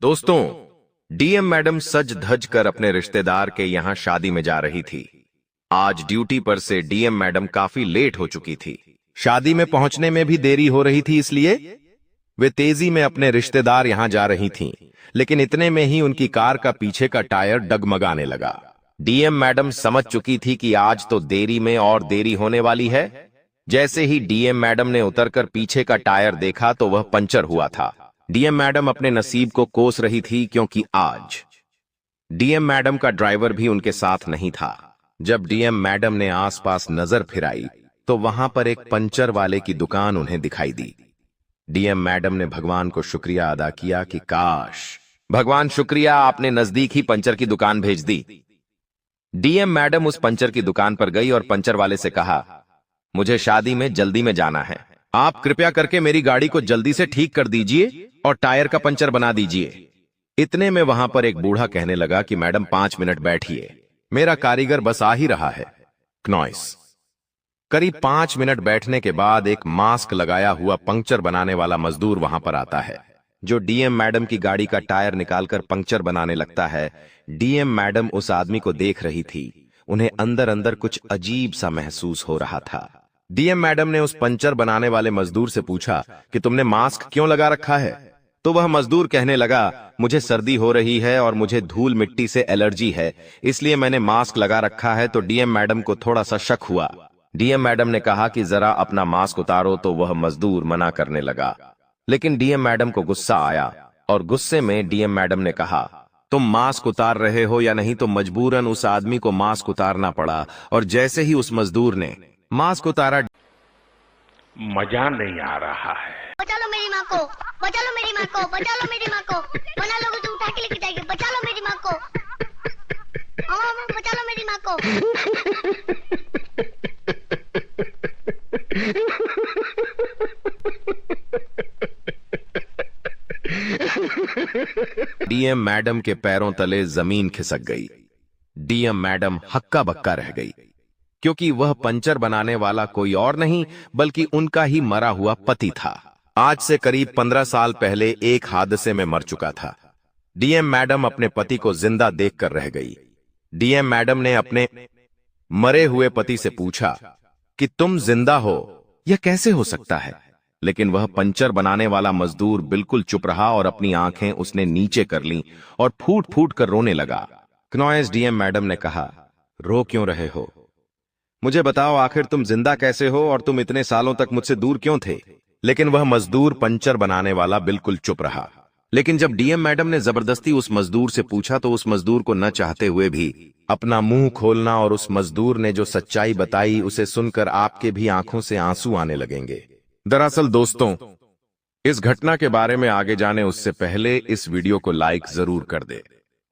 दोस्तों, DM madam सज धज कर अपने रिश्तेदार के यहाँ शादी में जा रही थी। आज ड्यूटी पर से डीएम मैडम काफी लेट हो चुकी थी। शादी में पहुंचने में भी देरी हो रही थी, इसलिए वे तेजी में अपने रिश्तेदार यहाँ जा रही थीं। लेकिन इतने में ही उनकी कार का पीछे का टायर डगमगाने लगा। डीएम मैडम समझ चुकी थी कि आज तो देरी में और देरी होने वाली है। जैसे ही डीएम मैडम ने उतरकर पीछे का टायर देखा तो वह पंचर हुआ था। डीएम मैडम अपने नसीब को कोस रही थी, क्योंकि आज डीएम मैडम का ड्राइवर भी उनके साथ नहीं था। जब डीएम मैडम ने आसपास नजर फिराई तो वहां पर एक पंचर वाले की दुकान उन्हें दिखाई दी। डीएम मैडम ने भगवान को शुक्रिया अदा किया कि काश भगवान, शुक्रिया, आपने नजदीक ही पंचर की दुकान भेज दी। डीएम मैडम उस पंचर की दुकान पर गई और पंचर वाले से कहा, मुझे शादी में जल्दी में जाना है, आप कृपया करके मेरी गाड़ी को जल्दी से ठीक कर दीजिए और टायर का पंचर बना दीजिए। इतने में वहां पर एक बूढ़ा कहने लगा कि मैडम 5 मिनट बैठिए, मेरा कारीगर बस आ ही रहा है। नॉइस। करीब 5 मिनट बैठने के बाद एक मास्क लगाया हुआ पंक्चर बनाने वाला मजदूर वहां पर आता है, जो डीएम मैडम की गाड़ी का टायर निकालकर पंक्चर बनाने लगता है। डीएम मैडम उस आदमी को देख रही थी। उन्हें अंदर अंदर कुछ अजीब सा महसूस हो रहा था। डीएम मैडम ने उस पंचर बनाने वाले मजदूर से पूछा कि तुमने मास्क क्यों लगा रखा है? तो वह मजदूर कहने लगा, मुझे सर्दी हो रही है और मुझे धूल मिट्टी से एलर्जी है, इसलिए मैंने मास्क लगा रखा है। तो डीएम मैडम को थोड़ा सा शक हुआ। डीएम मैडम ने कहा कि जरा अपना मास्क उतारो, तो वह मजदूर मना करने लगा। लेकिन डीएम मैडम को गुस्सा आया और गुस्से में डीएम मैडम ने कहा, तुम मास्क उतार रहे हो या नहीं? तो मजबूरन उस आदमी को मास्क उतारना पड़ा। और जैसे ही उस मजदूर ने मास्क उतारा, मजा नहीं आ रहा है। बचा लो मेरी माँ को, बचा लो मेरी माँ को, बचा लो मेरी माँ को, बना लोगे तो उठा के लेके जाएंगे। बचा लो मेरी माँ को, बचा लो मेरी माँ को। डीएम मैडम के पैरों तले जमीन खिसक गई। डीएम मैडम हक्का बक्का रह गई, क्योंकि वह पंचर बनाने वाला कोई और नहीं बल्कि उनका ही मरा हुआ पति था। आज से करीब 15 साल पहले एक हादसे में मर चुका था। डीएम मैडम अपने पति को जिंदा देखकर रह गई। डीएम मैडम ने अपने मरे हुए पति से पूछा कि तुम जिंदा हो, यह कैसे हो सकता है? लेकिन वह पंचर बनाने वाला मजदूर बिल्कुल चुप रहा और अपनी आंखें उसने नीचे कर लीं और फूट फूट कर रोने लगा। क्नॉयस डीएम मैडम ने कहा, रो क्यों रहे हो? मुझे बताओ, आखिर तुम जिंदा कैसे हो और तुम इतने सालों तक मुझसे दूर क्यों थे? लेकिन वह मजदूर पंचर बनाने वाला बिल्कुल चुप रहा। लेकिन जब डीएम मैडम ने जबरदस्ती उस मजदूर से पूछा तो उस मजदूर को न चाहते हुए भी अपना मुंह खोलना और उस मजदूर ने जो सच्चाई बताई उसे सुनकर आपके भी आंखों से आंसू आने लगेंगे। दरअसल दोस्तों, इस घटना के बारे में आगे जाने उससे पहले इस वीडियो को लाइक जरूर कर दे।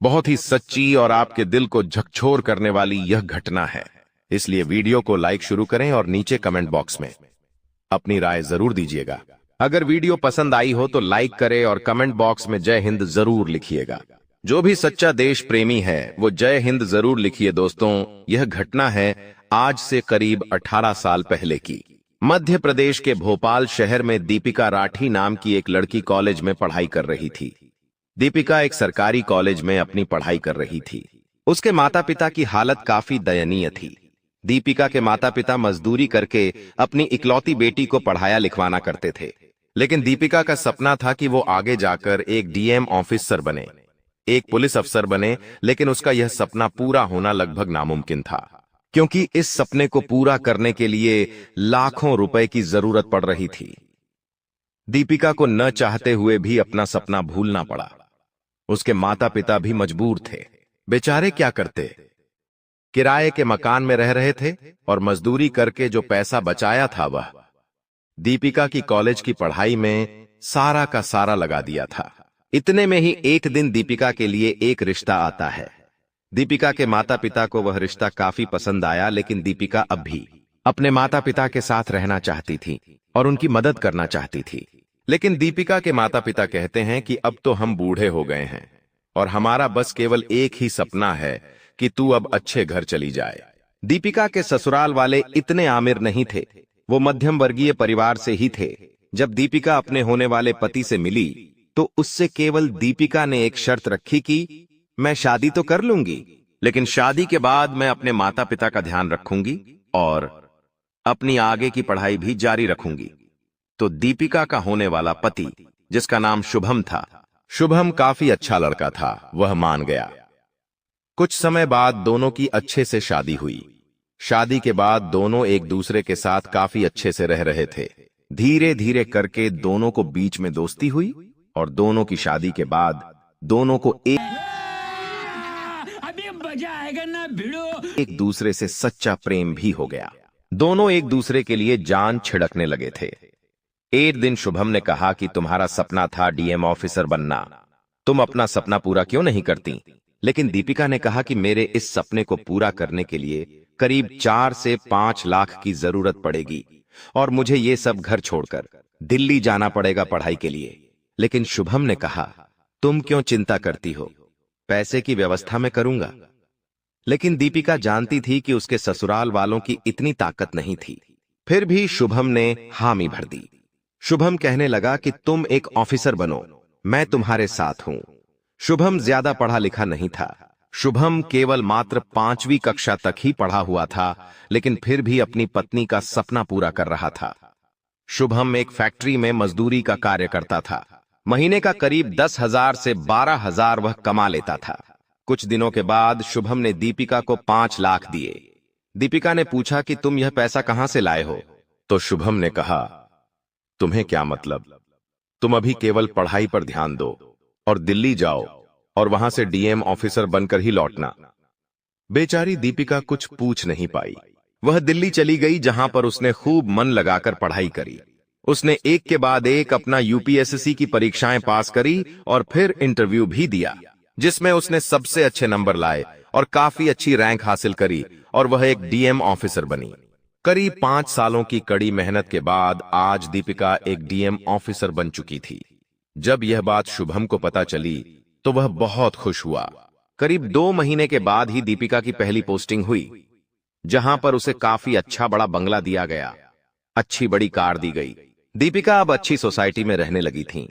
बहुत ही सच्ची और आपके दिल को झकझोर करने वाली यह घटना है, इसलिए वीडियो को लाइक शुरू करें और नीचे कमेंट बॉक्स में अपनी राय जरूर दीजिएगा। अगर वीडियो पसंद आई हो तो लाइक करें और कमेंट बॉक्स में जय हिंद जरूर लिखिएगा। जो भी सच्चा देश प्रेमी है वो जय हिंद जरूर लिखिए। दोस्तों, यह घटना है आज से करीब 18 साल पहले की। मध्य प्रदेश के भोपाल शहर में दीपिका राठी नाम की एक लड़की कॉलेज में पढ़ाई कर रही थी। दीपिका एक सरकारी कॉलेज में अपनी पढ़ाई कर रही थी। उसके माता पिता की हालत काफी दयनीय थी। दीपिका के माता पिता मजदूरी करके अपनी इकलौती बेटी को पढ़ाया लिखवाना करते थे। लेकिन दीपिका का सपना था कि वो आगे जाकर एक डीएम ऑफिसर बने, एक पुलिस अफसर बने। लेकिन उसका यह सपना पूरा होना लगभग नामुमकिन था, क्योंकि इस सपने को पूरा करने के लिए लाखों रुपए की जरूरत पड़ रही थी। दीपिका को न चाहते हुए भी अपना सपना भूलना पड़ा। उसके माता पिता भी मजबूर थे। बेचारे क्या करते? किराए के मकान में रह रहे थे और मजदूरी करके जो पैसा बचाया था वह दीपिका की कॉलेज की पढ़ाई में सारा का सारा लगा दिया था। इतने में ही एक दिन दीपिका के लिए एक रिश्ता आता है। दीपिका के माता पिता को वह रिश्ता काफी पसंद आया, लेकिन दीपिका अब भी अपने माता पिता के साथ रहना चाहती थी और उनकी मदद करना चाहती थी। लेकिन दीपिका के माता पिता कहते हैं कि अब तो हम बूढ़े हो गए हैं और हमारा बस केवल एक ही सपना है कि तू अब अच्छे घर चली जाए। दीपिका के ससुराल वाले इतने आमिर नहीं थे, वो मध्यम वर्गीय परिवार से ही थे। जब दीपिका अपने होने वाले पति से मिली तो उससे केवल दीपिका ने एक शर्त रखी कि मैं शादी तो कर लूंगी, लेकिन शादी के बाद मैं अपने माता पिता का ध्यान रखूंगी और अपनी आगे की पढ़ाई भी जारी रखूंगी। तो दीपिका का होने वाला पति, जिसका नाम शुभम था, शुभम काफी अच्छा लड़का था, वह मान गया। कुछ समय बाद दोनों की अच्छे से शादी हुई। शादी के बाद दोनों एक दूसरे के साथ काफी अच्छे से रह रहे थे। धीरे धीरे करके दोनों को बीच में दोस्ती हुई और दोनों की शादी के बाद दोनों को अभी मजा आएगा ना भिड़ो। एक दूसरे से सच्चा प्रेम भी हो गया। दोनों एक दूसरे के लिए जान छिड़कने लगे थे। एक दिन शुभम ने कहा कि तुम्हारा सपना था डीएम ऑफिसर बनना, तुम अपना सपना पूरा क्यों नहीं करती? लेकिन दीपिका ने कहा कि मेरे इस सपने को पूरा करने के लिए करीब 4 से 5 लाख की जरूरत पड़ेगी और मुझे ये सब घर छोड़कर दिल्ली जाना पड़ेगा पढ़ाई के लिए। लेकिन शुभम ने कहा, तुम क्यों चिंता करती हो, पैसे की व्यवस्था मैं करूंगा। लेकिन दीपिका जानती थी कि उसके ससुराल वालों की इतनी ताकत नहीं थी। फिर भी शुभम ने हामी भर दी। शुभम कहने लगा कि तुम एक ऑफिसर बनो, मैं तुम्हारे साथ हूं। शुभम ज्यादा पढ़ा लिखा नहीं था। शुभम केवल मात्र 5वीं कक्षा तक ही पढ़ा हुआ था, लेकिन फिर भी अपनी पत्नी का सपना पूरा कर रहा था। शुभम एक फैक्ट्री में मजदूरी का कार्य करता था। महीने का करीब 10,000 से 12,000 वह कमा लेता था। कुछ दिनों के बाद शुभम ने दीपिका को 5 लाख दिए। दीपिका ने पूछा कि तुम यह पैसा कहां से लाए हो? तो शुभम ने कहा, तुम्हें क्या मतलब, तुम अभी केवल पढ़ाई पर ध्यान दो और दिल्ली जाओ और वहां से डीएम ऑफिसर बनकर ही लौटना। बेचारी दीपिका कुछ पूछ नहीं पाई। वह दिल्ली चली गई, जहां पर उसने खूब मन लगाकर पढ़ाई करी। उसने एक के बाद एक अपना यूपीएससी की परीक्षाएं पास करी और फिर इंटरव्यू भी दिया, जिसमें उसने सबसे अच्छे नंबर लाए और काफी अच्छी रैंक हासिल करी और वह एक डीएम ऑफिसर बनी। करीब 5 सालों की कड़ी मेहनत के बाद आज दीपिका एक डीएम ऑफिसर बन चुकी थी। जब यह बात शुभम को पता चली तो वह बहुत खुश हुआ। करीब 2 महीने के बाद ही दीपिका की पहली पोस्टिंग हुई, जहां पर उसे काफी अच्छा बड़ा बंगला दिया गया, अच्छी बड़ी कार दी गई। दीपिका अब अच्छी सोसाइटी में रहने लगी थी।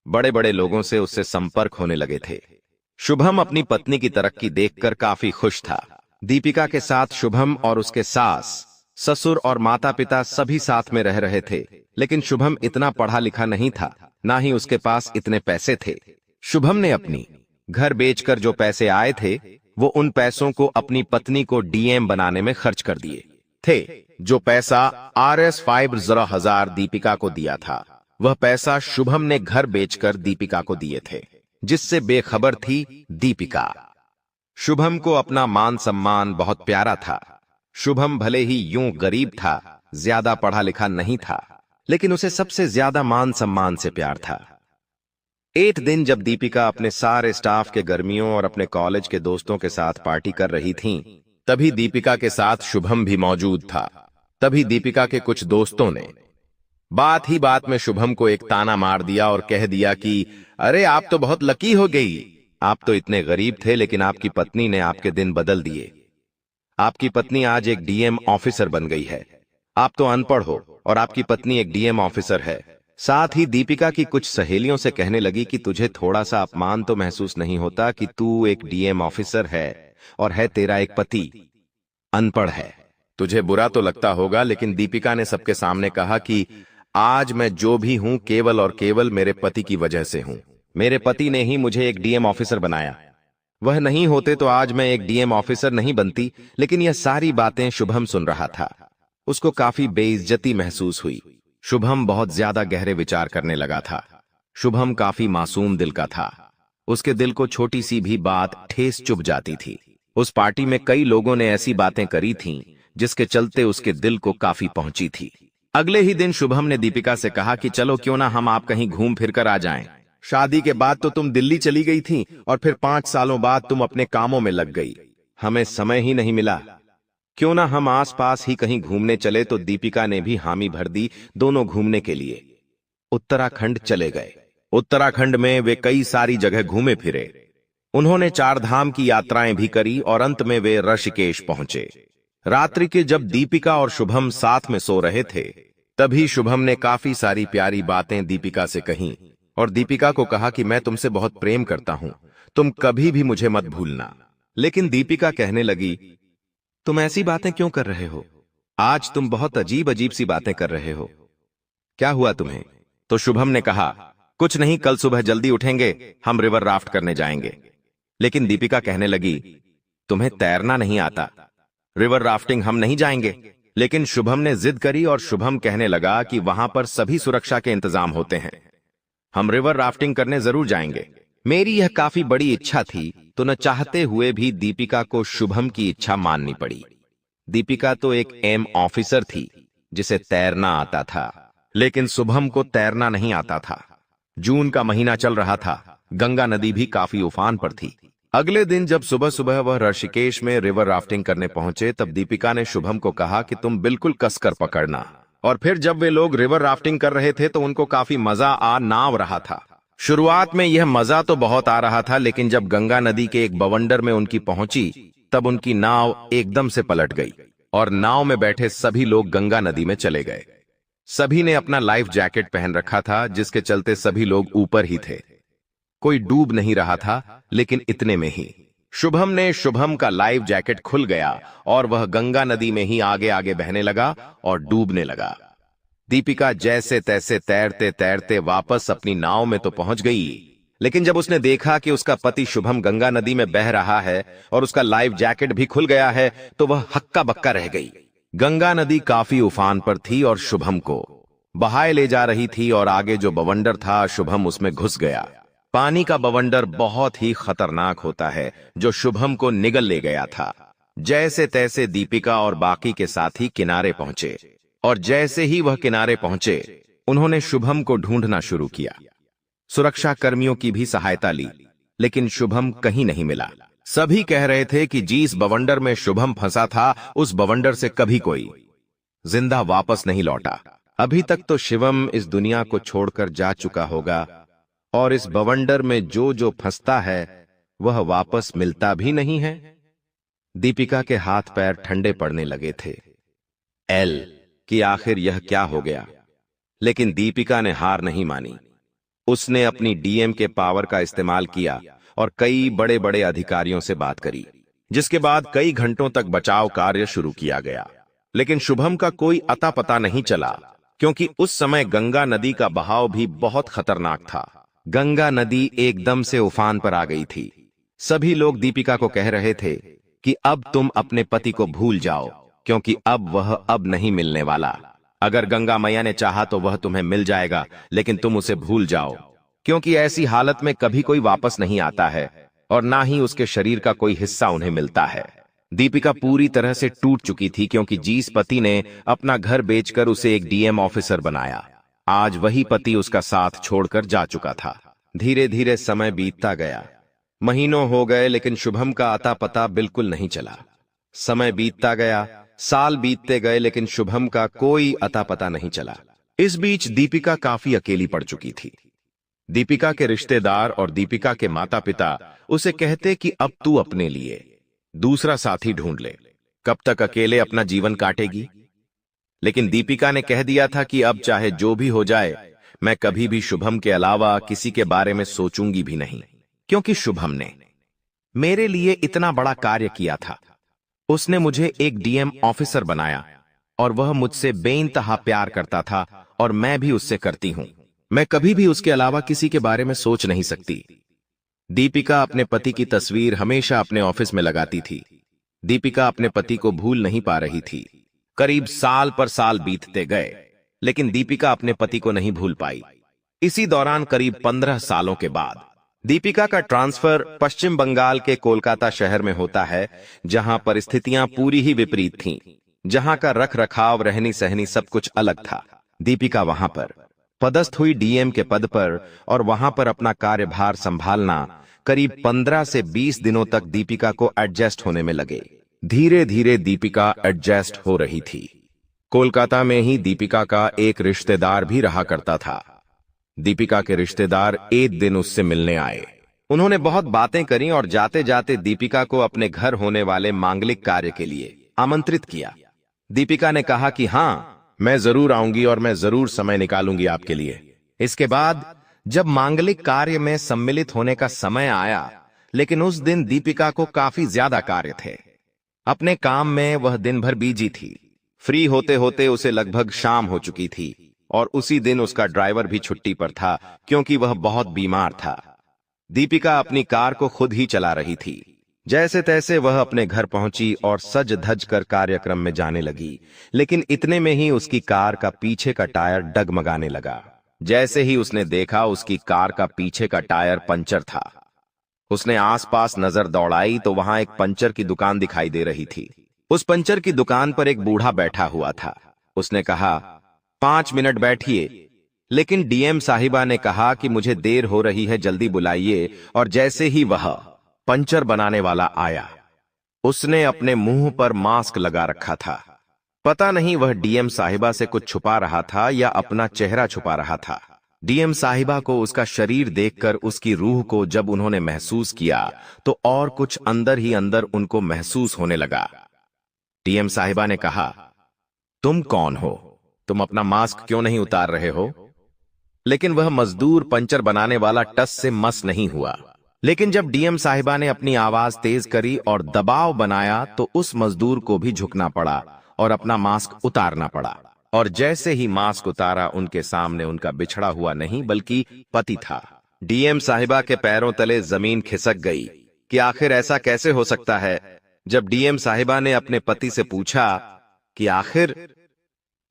बड़े बड़े लोगों से उससे संपर्क होने लगे थे। शुभम अपनी पत्नी की तरक्की देखकर काफी खुश था। दीपिका के साथ शुभम और उसके सास, ससुर और माता पिता सभी साथ में रह रहे थे। लेकिन शुभम इतना पढ़ा लिखा नहीं था, ना ही उसके पास इतने पैसे थे। शुभम ने अपनी घर बेचकर जो पैसे आए थे, वो उन पैसों को अपनी पत्नी को डीएम बनाने में खर्च कर दिए थे। जो पैसा RS 5,000 दीपिका को दिया था, वह पैसा शुभम ने घर बेचकर दीपिका को दिए थे, जिससे बेखबर थी दीपिका। शुभम को अपना मान सम्मान बहुत प्यारा था। शुभम भले ही यूं गरीब था, ज्यादा पढ़ा लिखा नहीं था, लेकिन उसे सबसे ज्यादा मान सम्मान से प्यार था। एक दिन जब दीपिका अपने सारे स्टाफ के गर्मियों और अपने कॉलेज के दोस्तों के साथ पार्टी कर रही थीं, तभी दीपिका के साथ शुभम भी मौजूद था। तभी दीपिका के कुछ दोस्तों ने बात ही बात में शुभम को एक ताना मार दिया और कह दिया कि अरे आप तो बहुत लकी हो गई, आप तो इतने गरीब थे लेकिन आपकी पत्नी ने आपके दिन बदल दिए। आपकी पत्नी आज एक डीएम ऑफिसर बन गई है। आप तो अनपढ़ हो और आपकी पत्नी एक डीएम ऑफिसर है। साथ ही दीपिका की कुछ सहेलियों से कहने लगी कि तुझे थोड़ा सा अपमान तो महसूस नहीं होता कि तू एक डीएम ऑफिसर है और है तेरा एक पति अनपढ़ है। तुझे बुरा तो लगता होगा, लेकिन दीपिका ने सबके सामने कहा कि आज मैं जो भी हूं केवल और केवल मेरे पति की वजह से हूं। मेरे पति ने ही मुझे एक डीएम ऑफिसर बनाया। वह नहीं होते तो आज मैं एक डीएम ऑफिसर नहीं बनती। लेकिन यह सारी बातें शुभम सुन रहा था। उसको काफी बेइज्जती महसूस हुई। शुभम बहुत ज्यादा गहरे विचार करने लगा था। शुभम काफी मासूम दिल का था। उसके दिल को छोटी सी भी बात ठेस चुभ जाती थी। उस पार्टी में कई लोगों ने ऐसी बातें करी थीं, जिसके चलते उसके दिल को काफी पहुंची थी। अगले ही दिन शुभम ने दीपिका से कहा कि चलो क्यों ना हम आप कहीं घूम फिर कर आ जाएं। शादी के बाद तो तुम दिल्ली चली गई थी और फिर 5 सालों बाद तुम अपने कामों में लग गई। हमें समय ही नहीं मिला। क्यों ना हम आसपास ही कहीं घूमने चले। तो दीपिका ने भी हामी भर दी। दोनों घूमने के लिए उत्तराखंड चले गए। उत्तराखंड में वे कई सारी जगह घूमे फिरे। उन्होंने 4 धाम की यात्राएं भी करी और अंत में वे ऋषिकेश पहुंचे। रात्रि के जब दीपिका और शुभम साथ में सो रहे थे, तभी शुभम ने काफी सारी प्यारी बातें दीपिका से कहीं। और दीपिका को कहा कि मैं तुमसे बहुत प्रेम करता हूं, तुम कभी भी मुझे मत भूलना। लेकिन दीपिका कहने लगी, तुम ऐसी बातें क्यों कर रहे हो? आज तुम बहुत अजीब अजीब सी बातें कर रहे हो। क्या हुआ तुम्हें? तो शुभम ने कहा, कुछ नहीं, कल सुबह जल्दी उठेंगे, हम रिवर राफ्ट करने जाएंगे। लेकिन दीपिका कहने लगी, तुम्हें तैरना नहीं आता, रिवर राफ्टिंग हम नहीं जाएंगे। लेकिन शुभम ने जिद करी और शुभम कहने लगा कि वहां पर सभी सुरक्षा के इंतजाम होते हैं, हम रिवर राफ्टिंग करने जरूर जाएंगे। मेरी यह काफी बड़ी इच्छा थी, तो न चाहते हुए भी दीपिका को शुभम की इच्छा माननी पड़ी। दीपिका तो एक एम ऑफिसर थी जिसे तैरना आता था, लेकिन शुभम को तैरना नहीं आता था। जून का महीना चल रहा था, गंगा नदी भी काफी उफान पर थी। अगले दिन जब सुबह सुबह वह ऋषिकेश में रिवर राफ्टिंग करने पहुंचे, तब दीपिका ने शुभम को कहा कि तुम बिल्कुल कसकर पकड़ना। और फिर जब वे लोग रिवर राफ्टिंग कर रहे थे तो उनको काफी मजा आ नाव रहा था। शुरुआत में यह मजा तो बहुत आ रहा था, लेकिन जब गंगा नदी के एक बवंडर में उनकी पहुंची, तब उनकी नाव एकदम से पलट गई और नाव में बैठे सभी लोग गंगा नदी में चले गए। सभी ने अपना लाइफ जैकेट पहन रखा था, जिसके चलते सभी लोग ऊपर ही थे। कोई डूब नहीं रहा था, लेकिन इतने में ही शुभम का लाइफ जैकेट खुल गया और वह गंगा नदी में ही आगे आगे बहने लगा और डूबने लगा। दीपिका जैसे तैसे तैरते तैरते वापस अपनी नाव में तो पहुंच गई, लेकिन जब उसने देखा कि उसका पति शुभम गंगा नदी में बह रहा है और उसका लाइफ जैकेट भी खुल गया है, तो वह हक्का बक्का रह गई। गंगा नदी काफी उफान पर थी और शुभम को बहाए ले जा रही थी और आगे जो बवंडर था, शुभम उसमें घुस गया। पानी का बवंडर बहुत ही खतरनाक होता है, जो शुभम को निगल ले गया था। जैसे तैसे दीपिका और बाकी के साथी किनारे पहुंचे और जैसे ही वह किनारे पहुंचे, उन्होंने शुभम को ढूंढना शुरू किया। सुरक्षा कर्मियों की भी सहायता ली, लेकिन शुभम कहीं नहीं मिला। सभी कह रहे थे कि जिस बवंडर में शुभम फंसा था, उस बवंडर से कभी कोई जिंदा वापस नहीं लौटा। अभी तक तो शिवम इस दुनिया को छोड़कर जा चुका होगा और इस बवंडर में जो फंसता है वह वापस मिलता भी नहीं है। दीपिका के हाथ पैर ठंडे पड़ने लगे थे। एल कि आखिर यह क्या हो गया, लेकिन दीपिका ने हार नहीं मानी। उसने अपनी डीएम के पावर का इस्तेमाल किया और कई बड़े बड़े अधिकारियों से बात करी, जिसके बाद कई घंटों तक बचाव कार्य शुरू किया गया। लेकिन शुभम का कोई अता पता नहीं चला, क्योंकि उस समय गंगा नदी का बहाव भी बहुत खतरनाक था। गंगा नदी एकदम से उफान पर आ गई थी। सभी लोग दीपिका को कह रहे थे कि अब तुम अपने पति को भूल जाओ, क्योंकि अब वह अब नहीं मिलने वाला। अगर गंगा मैया ने चाहा तो वह तुम्हें मिल जाएगा, लेकिन तुम उसे भूल जाओ, क्योंकि ऐसी हालत में कभी कोई वापस नहीं आता है और ना ही उसके शरीर का कोई हिस्सा उन्हें मिलता है। दीपिका पूरी तरह से टूट चुकी थी, क्योंकि जिस पति ने अपना घर बेचकर उसे एक डीएम ऑफिसर बनाया, आज वही पति उसका साथ छोड़कर जा चुका था। धीरे धीरे समय बीतता गया, महीनों हो गए, लेकिन शुभम का अता पता बिल्कुल नहीं चला। समय बीतता गया, साल बीतते गए, लेकिन शुभम का कोई अता पता नहीं चला। इस बीच दीपिका काफी अकेली पड़ चुकी थी। दीपिका के रिश्तेदार और दीपिका के माता पिता उसे कहते कि अब तू अपने लिए दूसरा साथी ढूंढ ले, कब तक अकेले अपना जीवन काटेगी। लेकिन दीपिका ने कह दिया था कि अब चाहे जो भी हो जाए, मैं कभी भी शुभम के अलावा किसी के बारे में सोचूंगी भी नहीं, क्योंकि शुभम ने मेरे लिए इतना बड़ा कार्य किया था। उसने मुझे एक डीएम ऑफिसर बनाया और वह मुझसे बेइंतहा प्यार करता था और मैं भी उससे करती हूं। मैं कभी भी उसके अलावा किसी के बारे में सोच नहीं सकती। दीपिका अपने पति की तस्वीर हमेशा अपने ऑफिस में लगाती थी। दीपिका अपने पति को भूल नहीं पा रही थी। करीब साल पर साल बीतते गए, लेकिन दीपिका अपने पति को नहीं भूल पाई। इसी दौरान करीब 15 सालों के बाद दीपिका का ट्रांसफर पश्चिम बंगाल के कोलकाता शहर में होता है, जहां परिस्थितियां पूरी ही विपरीत थीं, जहां का रख रखाव, रहनी सहनी सब कुछ अलग था। दीपिका वहां पर पदस्थ हुई डीएम के पद पर और वहां पर अपना कार्यभार संभालना करीब 15 से 20 दिनों तक दीपिका को एडजस्ट होने में लगे। धीरे धीरे दीपिका एडजस्ट हो रही थी। कोलकाता में ही दीपिका का एक रिश्तेदार भी रहा करता था। दीपिका के रिश्तेदार एक दिन उससे मिलने आए। उन्होंने बहुत बातें करी और जाते जाते दीपिका को अपने घर होने वाले मांगलिक कार्य के लिए आमंत्रित किया। दीपिका ने कहा कि हाँ, मैं जरूर आऊंगी और मैं जरूर समय निकालूंगी आपके लिए। इसके बाद जब मांगलिक कार्य में सम्मिलित होने का समय आया, लेकिन उस दिन दीपिका को काफी ज्यादा कार्य थे। अपने काम में वह दिन भर बिजी थी। फ्री होते होते उसे लगभग शाम हो चुकी थी और उसी दिन उसका ड्राइवर भी छुट्टी पर था क्योंकि वह बहुत बीमार था। दीपिका अपनी कार को खुद ही चला रही थी। जैसे तैसे वह अपने घर पहुंची और सज धज कर कार्यक्रम में जाने लगी, लेकिन इतने में ही उसकी कार का पीछे का टायर डगमगाने लगा। जैसे ही उसने देखा, उसकी कार का पीछे का टायर पंचर था। उसने आसपास नजर दौड़ाई तो वहां एक पंचर की दुकान दिखाई दे रही थी। उस पंचर की दुकान पर एक बूढ़ा बैठा हुआ था। उसने कहा, 5 मिनट बैठिए। लेकिन डीएम साहिबा ने कहा कि मुझे देर हो रही है, जल्दी बुलाइए। और जैसे ही वह पंचर बनाने वाला आया, उसने अपने मुंह पर मास्क लगा रखा था। पता नहीं वह डीएम साहिबा से कुछ छुपा रहा था या अपना चेहरा छुपा रहा था। डीएम साहिबा को उसका शरीर देखकर उसकी रूह को जब उन्होंने महसूस किया तो और कुछ अंदर ही अंदर उनको महसूस होने लगा। डीएम साहिबा ने कहा, तुम कौन हो? तुम अपना मास्क क्यों नहीं उतार रहे हो? लेकिन वह मजदूर पंचर बनाने वाला टस से मस नहीं हुआ। लेकिन जब डीएम साहिबा ने अपनी आवाज तेज करी और दबाव बनाया तो उस मजदूर को भी झुकना पड़ा और अपना मास्क उतारना पड़ा। और जैसे ही मास्क उतारा, उनके सामने उनका बिछड़ा हुआ नहीं बल्कि पति था। डीएम साहिबा के पैरों तले जमीन खिसक गई कि आखिर ऐसा कैसे हो सकता है। जब डीएम साहिबा ने अपने पति से पूछा कि आखिर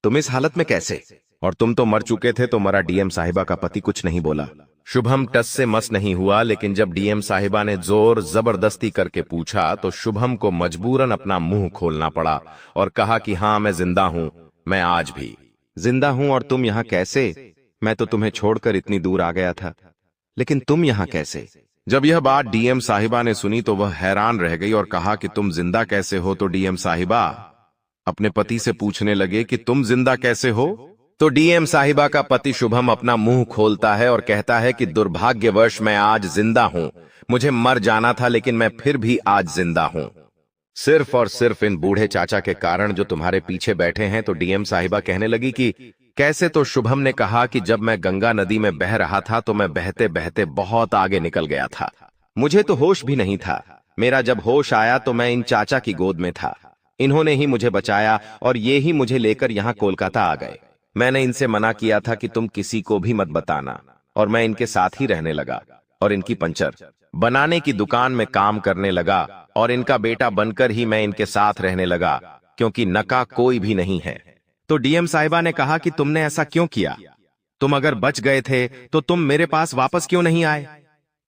तुम इस हालत में कैसे, और तुम तो मर चुके थे, तो मरा डीएम साहिबा का पति कुछ नहीं बोला। शुभम टस से मस नहीं हुआ। लेकिन जब डीएम साहिबा ने जोर जबरदस्ती करके पूछा तो शुभम को मजबूरन अपना मुंह खोलना पड़ा और कहा कि हाँ, मैं जिंदा हूं, मैं आज भी जिंदा हूं। और तुम यहां कैसे? मैं तो तुम्हें छोड़कर इतनी दूर आ गया था, लेकिन तुम यहां कैसे? जब यह बात डीएम साहिबा ने सुनी तो वह हैरान रह गई और कहा कि तुम जिंदा कैसे हो? तो डीएम साहिबा अपने पति से पूछने लगे कि तुम जिंदा कैसे हो? तो डीएम साहिबा का पति शुभम अपना मुंह खोलता है और कहता है कि दुर्भाग्यवश मैं आज जिंदा हूं। मुझे मर जाना था, लेकिन मैं फिर भी आज जिंदा हूं, सिर्फ और सिर्फ इन बूढ़े चाचा के कारण जो तुम्हारे पीछे बैठे हैं। तो डीएम साहिबा कहने लगी कि कैसे? तो शुभम ने कहा कि जब मैं गंगा नदी में बह रहा था तो मैं बहते बहते बहुत आगे निकल गया था। मुझे तो होश भी नहीं था। मेरा जब होश आया तो मैं इन चाचा की गोद में था। इन्होंने ही मुझे बचाया और ये ही मुझे लेकर यहाँ कोलकाता आ गए। मैंने इनसे मना किया था कि तुम किसी को भी मत बताना, और मैं इनके साथ ही रहने लगा और इनकी पंचर बनाने की दुकान में काम करने लगा और इनका बेटा बनकर ही मैं इनके साथ रहने लगा, क्योंकि नका कोई भी नहीं है। तो डीएम साहिबा ने कहा कि तुमने ऐसा क्यों किया? तुम अगर बच गए थे तो तुम मेरे पास वापस क्यों नहीं आए?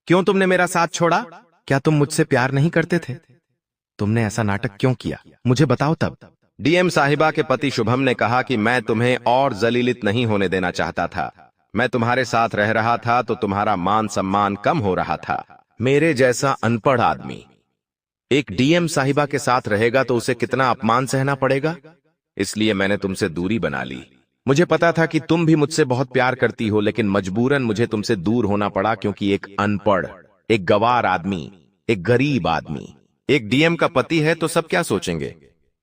क्यों तुमने मेरा साथ छोड़ा? क्या तुम मुझसे प्यार नहीं करते थे? तुमने ऐसा नाटक क्यों किया? मुझे बताओ तब। डीएम साहिबा के पति शुभम ने कहा कि मैं तुम्हें और जलीलित नहीं होने देना चाहता था। मैं तुम्हारे साथ रह रहा था तो तुम्हारा मान सम्मान कम हो रहा था। मेरे जैसा अनपढ़ आदमी एक डीएम साहिबा के साथ रहेगा तो उसे कितना अपमान सहना पड़ेगा। इसलिए मैंने तुमसे दूरी बना ली। मुझे पता था कि तुम भी मुझसे बहुत प्यार करती हो, लेकिन मजबूरन मुझे तुमसे दूर होना पड़ा, क्योंकि एक अनपढ़, एक गवार आदमी, एक गरीब आदमी, एक डीएम का पति है तो सब क्या सोचेंगे।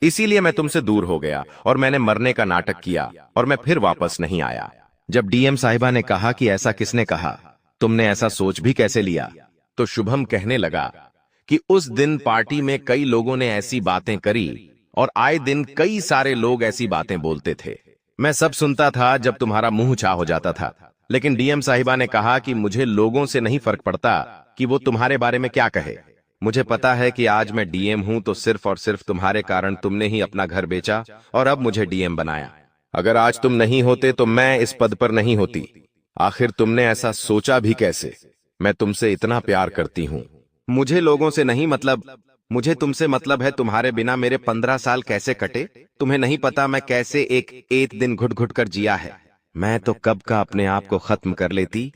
इसीलिए मैं तुमसे दूर हो गया और मैंने मरने का नाटक किया और मैं फिर वापस नहीं आया। जब डीएम साहिबा ने कहा कि ऐसा किसने कहा, तुमने ऐसा सोच भी कैसे लिया, तो शुभम कहने लगा कि उस दिन पार्टी में कई लोगों ने ऐसी बातें करी और आए दिन कई सारे लोग ऐसी बातें बोलते थे। मैं सब सुनता था जब तुम्हारा मुंह चा हो जाता था। लेकिन डीएम साहिबा ने कहा कि मुझे लोगों से नहीं फर्क पड़ता कि वो तुम्हारे बारे में क्या कहे। मुझे पता है कि आज मैं डीएम हूं तो सिर्फ और सिर्फ तुम्हारे कारण। तुमने ही अपना घर बेचा और अब मुझे डीएम बनाया। अगर आज तुम नहीं होते तो मैं इस पद पर नहीं होती। आखिर तुमने ऐसा सोचा भी कैसे? मैं तुमसे इतना प्यार करती हूं। मुझे लोगों से नहीं मतलब, मुझे तुमसे मतलब है। तुम्हारे बिना मेरे 15 साल कैसे कटे तुम्हें नहीं पता। मैं कैसे एक दिन घुट घुट कर जिया है। मैं तो कब का अपने आप को खत्म कर लेती,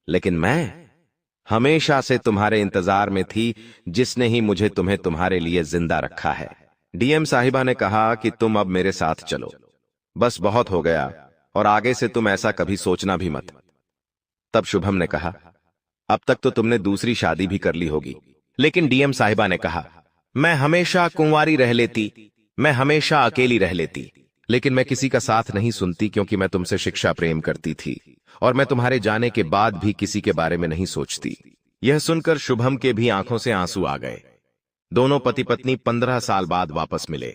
लेकिन मैं हमेशा से तुम्हारे इंतजार में थी, जिसने ही मुझे तुम्हें तुम्हारे लिए जिंदा रखा है। डीएम साहिबा ने कहा कि तुम अब मेरे साथ चलो, बस बहुत हो गया और आगे से तुम ऐसा कभी सोचना भी मत। तब शुभम ने कहा, अब तक तो तुमने दूसरी शादी भी कर ली होगी। लेकिन डीएम साहिबा ने कहा, मैं हमेशा कुंवारी रह लेती, मैं हमेशा अकेली रह लेती, लेकिन मैं किसी का साथ नहीं सुनती, क्योंकि मैं तुमसे शिक्षा प्रेम करती थी और मैं तुम्हारे जाने के बाद भी किसी के बारे में नहीं सोचती। यह सुनकर शुभम के भी आंखों से आंसू आ गए। दोनों पति पत्नी 15 साल बाद वापस मिले।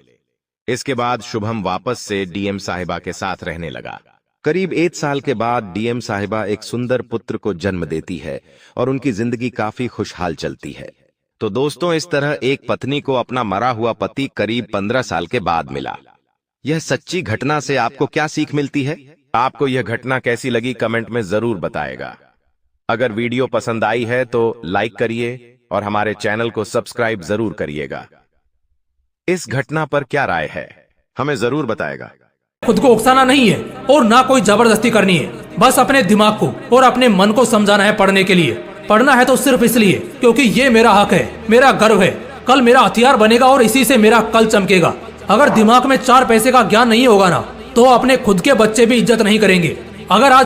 इसके बाद शुभम वापस से डीएम साहिबा के साथ रहने लगा। करीब 1 साल के बाद डीएम साहिबा एक सुंदर पुत्र को जन्म देती है और उनकी जिंदगी काफी खुशहाल चलती है। तो दोस्तों, इस तरह एक पत्नी को अपना मरा हुआ पति करीब 15 साल के बाद मिला। यह सच्ची घटना से आपको क्या सीख मिलती है? आपको यह घटना कैसी लगी कमेंट में जरूर बताएगा। अगर वीडियो पसंद आई है तो लाइक करिए और हमारे चैनल को सब्सक्राइब जरूर करिएगा। इस घटना पर क्या राय है हमें जरूर बताएगा। खुद को उकसाना नहीं है और ना कोई जबरदस्ती करनी है। बस अपने दिमाग को और अपने मन को समझाना है पढ़ने के लिए। पढ़ना है तो सिर्फ इसलिए क्योंकि ये मेरा हक है, मेरा गर्व है। कल मेरा हथियार बनेगा और इसी से मेरा कल चमकेगा। अगर दिमाग में 4 पैसे का ज्ञान नहीं होगा ना तो अपने खुद के बच्चे भी इज्जत नहीं करेंगे। अगर आज